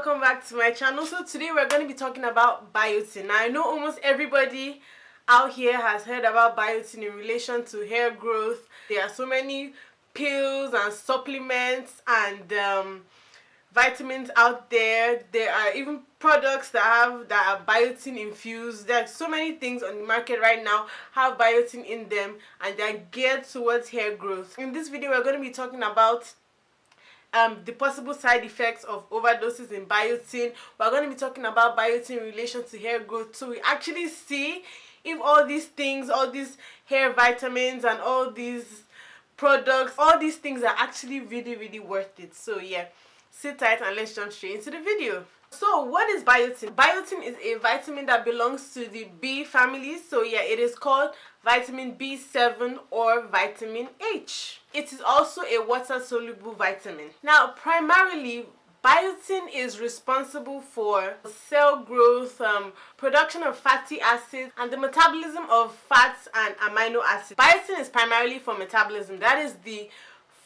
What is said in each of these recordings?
welcome back to my channel. So today we're going to be talking about biotin. Now I know almost everybody out here has heard about biotin in relation to hair growth. There are so many pills and supplements and vitamins out there. There are even products that are biotin infused. There are so many things on the market right now have biotin in them, and they're geared towards hair growth. In this video we're going to be talking about the possible side effects of overdoses in biotin. We're going to be talking about biotin in relation to hair growth, so we actually see if all these things, all these hair vitamins and all these products, all these things are actually really worth it. So yeah, sit tight and let's jump straight into the video. So what is biotin? Biotin is a vitamin that belongs to the B family. So yeah, it is called vitamin B7 or vitamin H. It is also a water-soluble vitamin. Now, primarily, biotin is responsible for cell growth, production of fatty acids, and the metabolism of fats and amino acids. Biotin is primarily for metabolism. That is the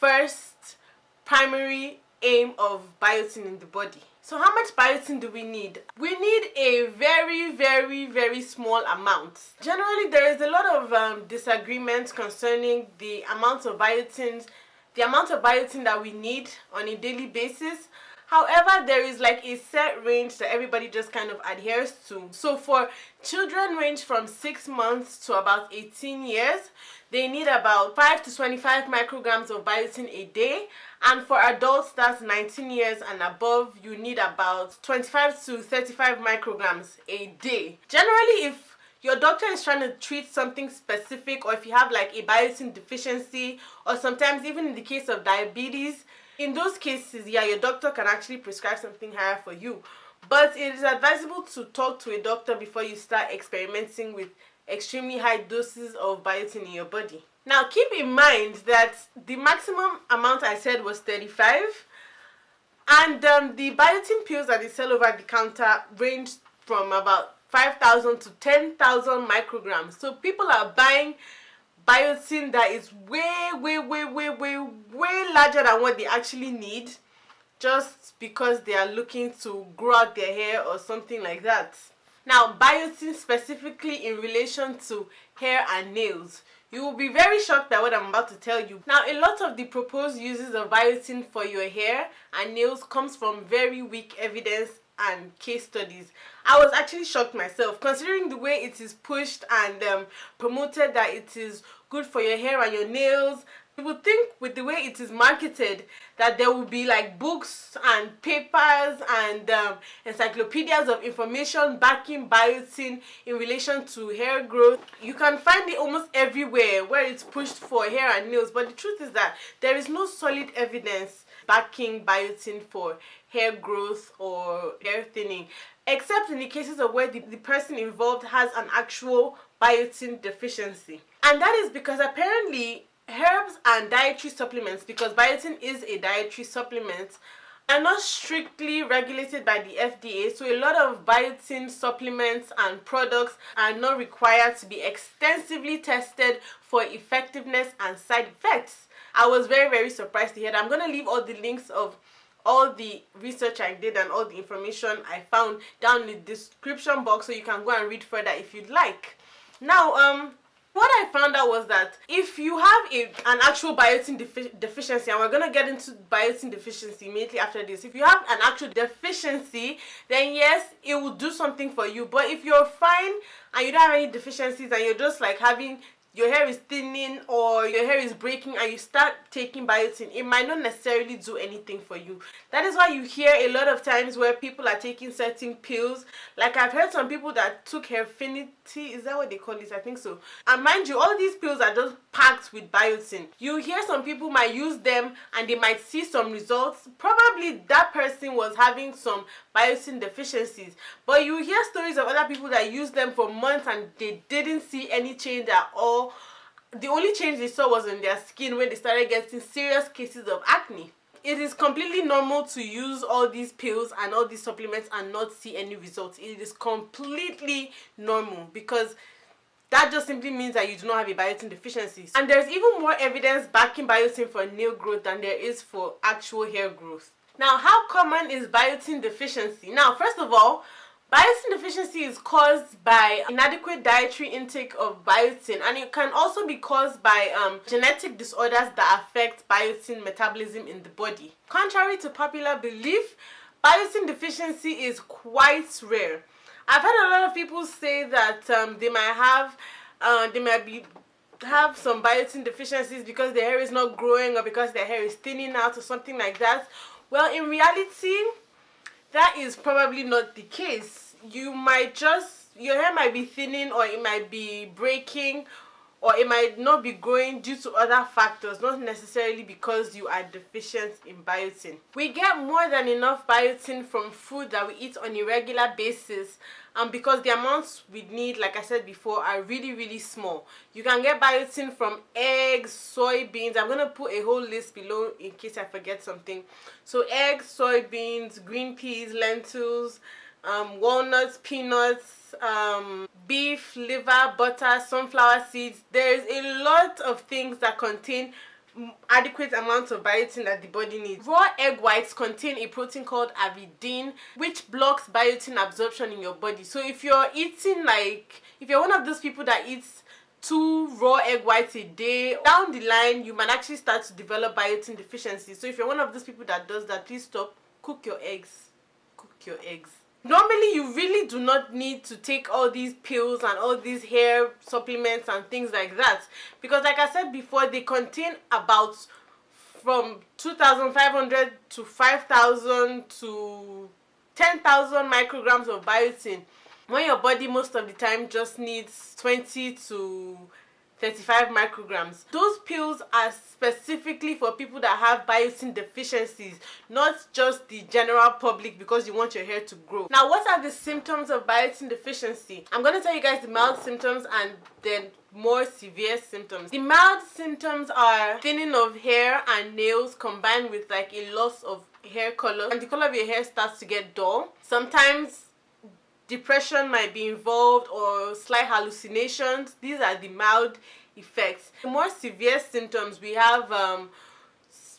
first primary aim of biotin in the body. So how much biotin do we need? We need a very small amount. Generally, there is a lot of disagreement concerning the amount of biotin that we need on a daily basis. However, there is like a set range that everybody just kind of adheres to. So for children range from 6 months to about 18 years, they need about 5 to 25 micrograms of biotin a day. And for adults, that's 19 years and above, you need about 25 to 35 micrograms a day. Generally, if your doctor is trying to treat something specific, or if you have like a biotin deficiency, or sometimes even in the case of diabetes, in those cases, yeah, your doctor can actually prescribe something higher for you. But it is advisable to talk to a doctor before you start experimenting with extremely high doses of biotin in your body. Now, keep in mind that the maximum amount I said was 35, and the biotin pills that they sell over the counter range from about 5,000 to 10,000 micrograms. So people are buying biotin that is way larger than what they actually need, just because they are looking to grow out their hair or something like that. Now, biotin specifically in relation to hair and nails. You will be very shocked by what I'm about to tell you. Now, a lot of the proposed uses of biotin for your hair and nails comes from very weak evidence and case studies. I was actually shocked myself, considering the way it is pushed and promoted that it is good for your hair and your nails. You would think with the way it is marketed that there will be like books and papers and encyclopedias of information backing biotin in relation to hair growth. You can find it almost everywhere where it's pushed for hair and nails, but the truth is that there is no solid evidence backing biotin for hair growth or hair thinning, except in the cases of where the person involved has an actual biotin deficiency. And that is because apparently herbs and dietary supplements, because biotin is a dietary supplement, are not strictly regulated by the FDA. So a lot of biotin supplements and products are not required to be extensively tested for effectiveness and side effects. I was very surprised to hear that. I'm going to leave all the links of all the research I did and all the information I found down in the description box, so you can go and read further if you'd like. Now, what I found out was that if you have an actual biotin deficiency, and we're going to get into biotin deficiency immediately after this. If you have an actual deficiency, then yes, it will do something for you. But if you're fine and you don't have any deficiencies and you're just like having your hair is thinning or your hair is breaking and you start taking biotin, it might not necessarily do anything for you. That is why you hear a lot of times where people are taking certain pills. Like I've heard some people that took Hairfinity, is that what they call it? I think so. And mind you, all these pills are just packed with biotin. You hear some people might use them and they might see some results. Probably that person was having some biotin deficiencies. But you hear stories of other people that use them for months and they didn't see any change at all. The only change they saw was in their skin when they started getting serious cases of acne. It is completely normal to use all these pills and all these supplements and not see any results. It is completely normal, because that just simply means that you do not have a biotin deficiency. And there's even more evidence backing biotin for nail growth than there is for actual hair growth. Now, how common is biotin deficiency? Now, first of all, biotin deficiency is caused by inadequate dietary intake of biotin, and it can also be caused by genetic disorders that affect biotin metabolism in the body. Contrary to popular belief, biotin deficiency is quite rare. I've heard a lot of people say that they might have some biotin deficiencies because their hair is not growing or because their hair is thinning out or something like that. Well, in reality, that is probably not the case. Your hair might be thinning, or it might be breaking, or it might not be growing due to other factors, not necessarily because you are deficient in biotin. We get more than enough biotin from food that we eat on a regular basis, because the amounts we need, like I said before, are really, really small. You can get biotin from eggs, soybeans. I'm going to put a whole list below in case I forget something. So eggs, soybeans, green peas, lentils, walnuts, peanuts, beef, liver, butter, sunflower seeds. There's a lot of things that contain adequate amounts of biotin that the body needs. Raw egg whites contain a protein called avidin, which blocks biotin absorption in your body. So if you're one of those people that eats 2 raw egg whites a day, down the line you might actually start to develop biotin deficiency. So if you're one of those people that does that, please stop. Cook your eggs. Normally, you really do not need to take all these pills and all these hair supplements and things like that, because like I said before, they contain about from 2,500 to 5,000 to 10,000 micrograms of biotin, when your body most of the time just needs 20 to 35 micrograms. Those pills are specifically for people that have biotin deficiencies, not just the general public because you want your hair to grow. Now, what are the symptoms of biotin deficiency? I'm going to tell you guys the mild symptoms and then more severe symptoms. The mild symptoms are thinning of hair and nails combined with like a loss of hair color, and the color of your hair starts to get dull. Sometimes depression might be involved or slight hallucinations. These are the mild effects. The more severe symptoms, we have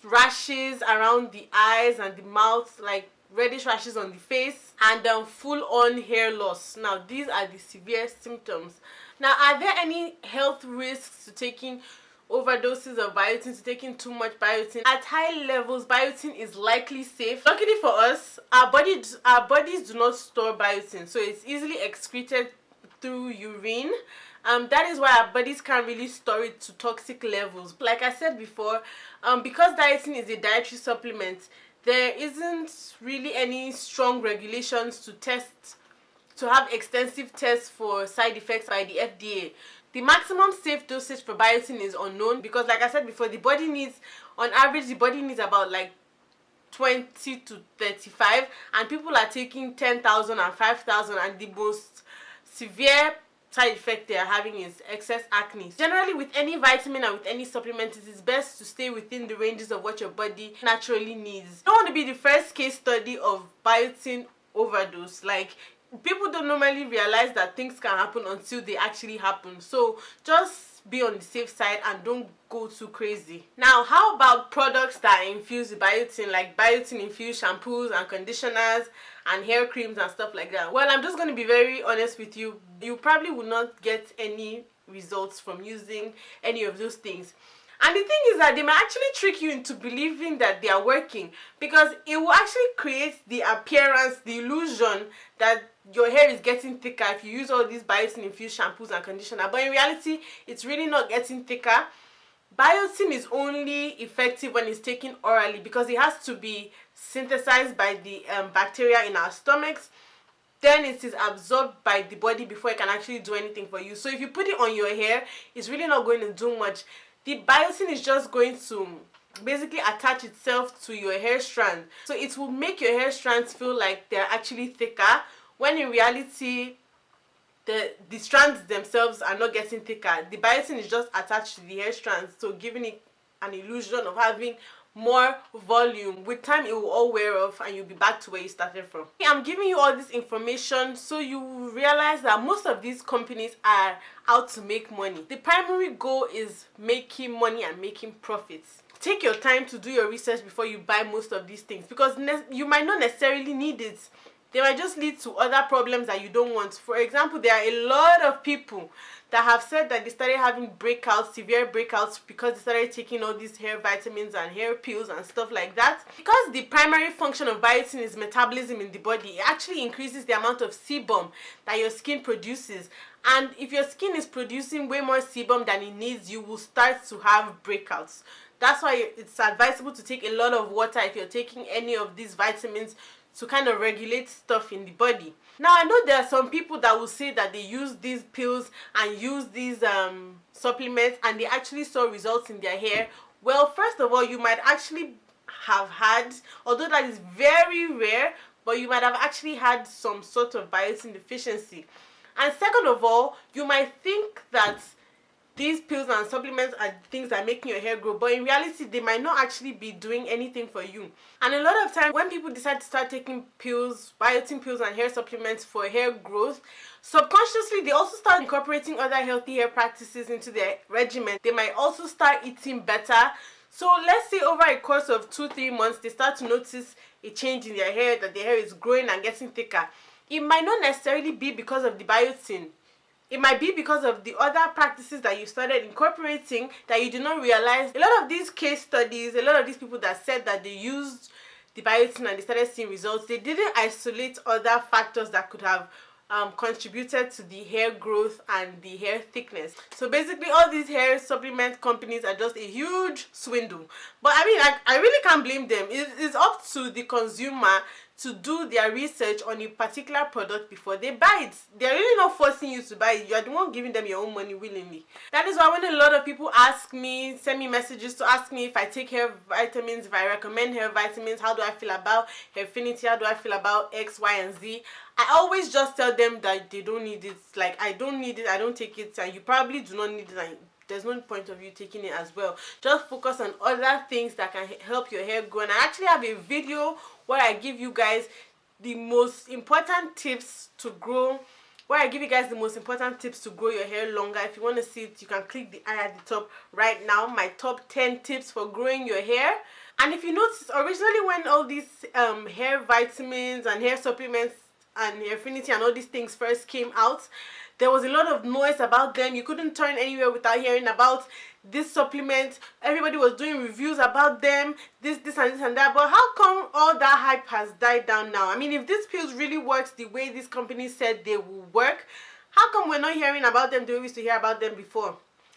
rashes around the eyes and the mouth, like reddish rashes on the face, and full-on hair loss. Now, these are the severe symptoms. Now, are there any health risks to taking overdoses of biotin, to taking too much biotin? At high levels, biotin is likely safe. Luckily for us, our bodies do not store biotin, so it's easily excreted through urine. That is why our bodies can't really store it to toxic levels. Like I said before, because biotin is a dietary supplement, there isn't really any strong regulations to have extensive tests for side effects by the FDA. The maximum safe dosage for biotin is unknown because, like I said before, on average, the body needs about like 20 to 35, and people are taking 10,000 and 5,000, and the most severe side effect they are having is excess acne. Generally, with any vitamin and with any supplement, it is best to stay within the ranges of what your body naturally needs. You don't want to be the first case study of biotin overdose. Like, people don't normally realize that things can happen until they actually happen. So just be on the safe side and don't go too crazy. Now, how about products that infuse the biotin, like biotin infused shampoos and conditioners and hair creams and stuff like that? Well, I'm just going to be very honest with you. You probably will not get any results from using any of those things. And the thing is that they might actually trick you into believing that they are working, because it will actually create the appearance, the illusion that your hair is getting thicker if you use all these biotin infused shampoos and conditioner. But in reality, it's really not getting thicker. Biotin is only effective when it's taken orally, because it has to be synthesized by the bacteria in our stomachs. Then it is absorbed by the body before it can actually do anything for you. So if you put it on your hair, it's really not going to do much. The biotin is just going to basically attach itself to your hair strand. So it will make your hair strands feel like they're actually thicker, when in reality, the strands themselves are not getting thicker. The biotin is just attached to the hair strands, so giving it an illusion of having more volume. With time, it will all wear off and you'll be back to where you started from. I'm giving you all this information so you realize that most of these companies are out to make money. The primary goal is making money and making profits. take your time to do your research before you buy most of these things, because you might not necessarily need it. They might just lead to other problems that you don't want. For example, there are a lot of people that have said that they started having breakouts, severe breakouts, because they started taking all these hair vitamins and hair pills and stuff like that. Because the primary function of biotin is metabolism in the body, it actually increases the amount of sebum that your skin produces. And if your skin is producing way more sebum than it needs, you will start to have breakouts. That's why it's advisable to take a lot of water if you're taking any of these vitamins, to kind of regulate stuff in the body. Now, I know there are some people that will say that they use these pills and use these supplements and they actually saw results in their hair. Well, first of all, you might actually have had, although that is very rare, but you might have actually had some sort of biotin deficiency. And second of all, you might think that these pills and supplements are things that are making your hair grow, but in reality they might not actually be doing anything for you. And a lot of times when people decide to start taking pills, biotin pills and hair supplements for hair growth, subconsciously they also start incorporating other healthy hair practices into their regimen. They might also start eating better. So let's say over a course of 2-3 months they start to notice a change in their hair, that their hair is growing and getting thicker. It might not necessarily be because of the biotin. It might be because of the other practices that you started incorporating that you did not realize. A lot of these case studies, a lot of these people that said that they used the biotin and they started seeing results, they didn't isolate other factors that could have contributed to the hair growth and the hair thickness. So basically all these hair supplement companies are just a huge swindle. But I mean, I really can't blame them. It's up to the consumer to do their research on a particular product before they buy it. They're really not forcing you to buy it. You're the one giving them your own money willingly. That is why when a lot of people ask me, send me messages to ask me if I take hair vitamins, if I recommend hair vitamins, how do I feel about Hairfinity, how do I feel about X, Y, and Z, I always just tell them that they don't need it. Like, I don't need it, I don't take it, and you probably do not need it, and there's no point of you taking it as well. Just focus on other things that can help your hair grow. And I actually have a video where I give you guys the most important tips to grow, your hair longer. If you want to see it, you can click the eye at the top right now, my top 10 tips for growing your hair. And if you notice, originally when all these hair vitamins and hair supplements and Hairfinity and all these things first came out, there was a lot of noise about them. You couldn't turn anywhere without hearing about this supplement. Everybody was doing reviews about them, this and that. But how come all that hype has died down now? I mean, if these pills really works the way these companies said they will work, how come we're not hearing about them the way we used to hear about them before?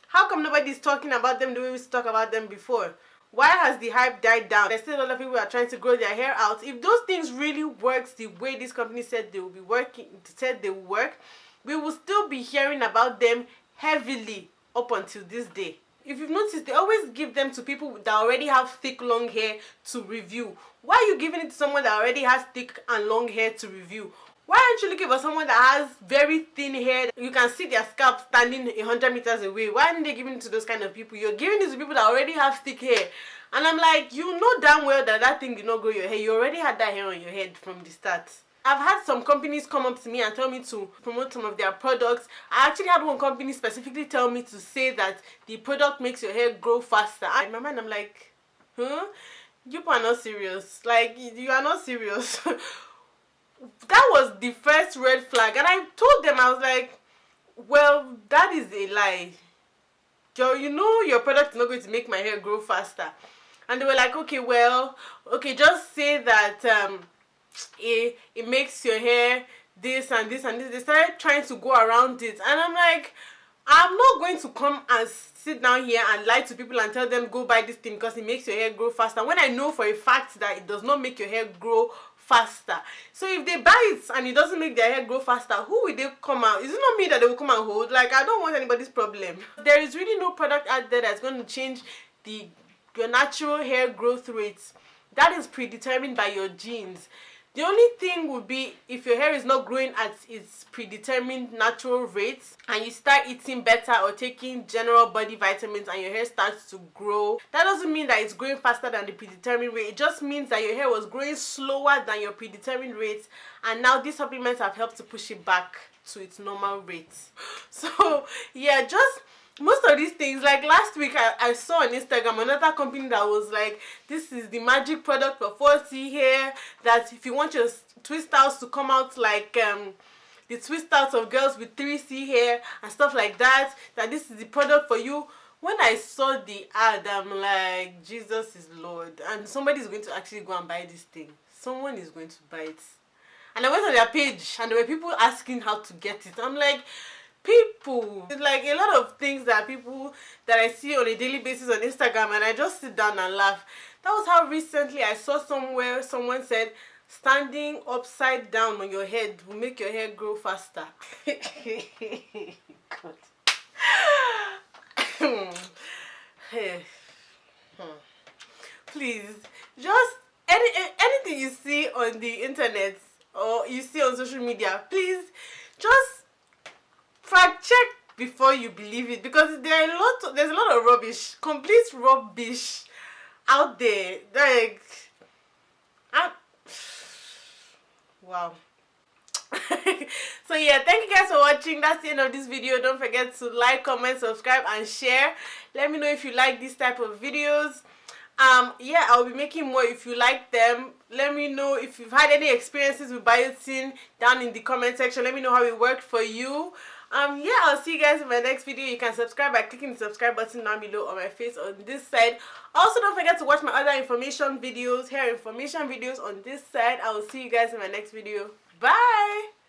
How come nobody's talking about them the way we used to talk about them before? Why has the hype died down? There's still a lot of people who are trying to grow their hair out. If those things really works the way these companies said they will be working, said they will work, we will still be hearing about them heavily up until this day. If you've noticed, they always give them to people that already have thick, long hair to review. Why are you giving it to someone that already has thick and long hair to review? Why aren't you looking for someone that has very thin hair? You can see their scalp standing 100 meters away. Why aren't they giving it to those kind of people? You're giving it to people that already have thick hair. And I'm like, you know damn well that that thing did not grow your hair. You already had that hair on your head from the start. I've had some companies come up to me and tell me to promote some of their products. I actually had one company specifically tell me to say that the product makes your hair grow faster. And in my mind, I'm like, huh? You are not serious. Like, you are not serious. That was the first red flag. And I told them, I was like, well, that is a lie. You know your product is not going to make my hair grow faster. And they were like, okay, just say that it makes your hair this and this and this. They started trying to go around it, and I'm like, I'm not going to come and sit down here and lie to people and tell them go buy this thing because it makes your hair grow faster, when I know for a fact that it does not make your hair grow faster. So if they buy it and it doesn't make their hair grow faster, who will they come out? Is it not me that they will come and hold? Like, I don't want anybody's problem. There is really no product out there that's going to change your natural hair growth rates. That is predetermined by your genes. The only thing would be if your hair is not growing at its predetermined natural rates and you start eating better or taking general body vitamins and your hair starts to grow. That doesn't mean that it's growing faster than the predetermined rate. It just means that your hair was growing slower than your predetermined rates, and now these supplements have helped to push it back to its normal rates. So yeah, just most of these things, like last week I saw on Instagram another company that was like, this is the magic product for 4C hair, that if you want your twist outs to come out like the twist outs of girls with 3C hair and stuff like that, that this is the product for you. When I saw the ad, I'm like, Jesus is Lord, and somebody is going to actually go and buy this thing. Someone is going to buy it. And I went on their page and there were people asking how to get it. I'm like, people, it's like a lot of things that people that I see on a daily basis on Instagram, and I just sit down and laugh. That was how recently I saw somewhere someone said standing upside down on your head will make your hair grow faster. God. Please, just anything you see on the internet or you see on social media, please just fact check before you believe it, because there's a lot of rubbish, complete rubbish out there. Like, wow. So yeah, thank you guys for watching. That's the end of this video. Don't forget to like, comment, subscribe, and share. Let me know if you like this type of videos. Yeah, I'll be making more if you like them. Let me know if you've had any experiences with biotin down in the comment section. Let me know how it worked for you. Yeah, I'll see you guys in my next video. You can subscribe by clicking the subscribe button down below on my face on this side. Also, don't forget to watch my other information videos, hair information videos on this side. I will see you guys in my next video. Bye!